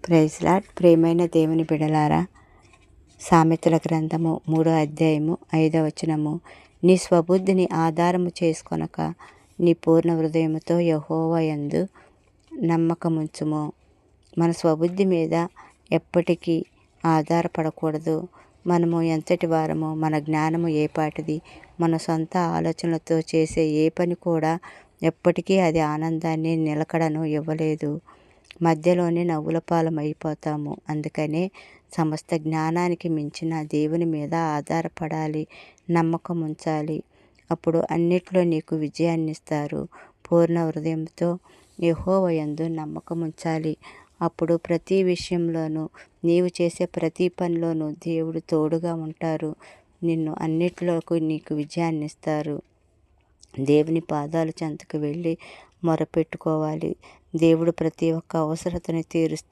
Praise lord. ప్రియమైన దేవుని బిడలారా, సామెతల గ్రంథము 3వ అధ్యాయము 5వ వచనము. నీ స్వబుద్ధిని ఆధారము చేసుకొనక నీ పూర్ణ హృదయముతో యెహోవా యందు నమ్మకముంచుము. మన స్వబుద్ధి మీద ఎప్పటికీ ఆధారపడకూడదు. మనము ఎంతటి వారము, మన జ్ఞానము ఏపాటిది, మన సొంత ఆలోచనలతో చేసే ఏ పని కూడా ఎప్పటికీ అది ఆనందాన్ని, నిలకడను ఇవ్వలేదు. మధ్యలోనే నవ్వుల పాలమైపోతాము. అందుకనే సమస్త జ్ఞానానికి మించిన దేవుని మీద ఆధారపడాలి, నమ్మకం ఉంచాలి. అప్పుడు అన్నిట్లో నీకు విజయాన్ని ఇస్తారు. పూర్ణ హృదయంతో యెహోవా యందు నమ్మకం ఉంచాలి. అప్పుడు ప్రతి విషయంలోనూ, నీవు చేసే ప్రతి పనిలోనూ దేవుడు తోడుగా ఉంటారు. నిన్ను అన్నిట్లోకి నీకు విజయాన్ని ఇస్తారు. దేవుని పాదాల చెంతకు వెళ్ళి మొరపెట్టుకోవాలి. దేవుడు ప్రతి ఒక్క అవసరతని తీరుస్తారు.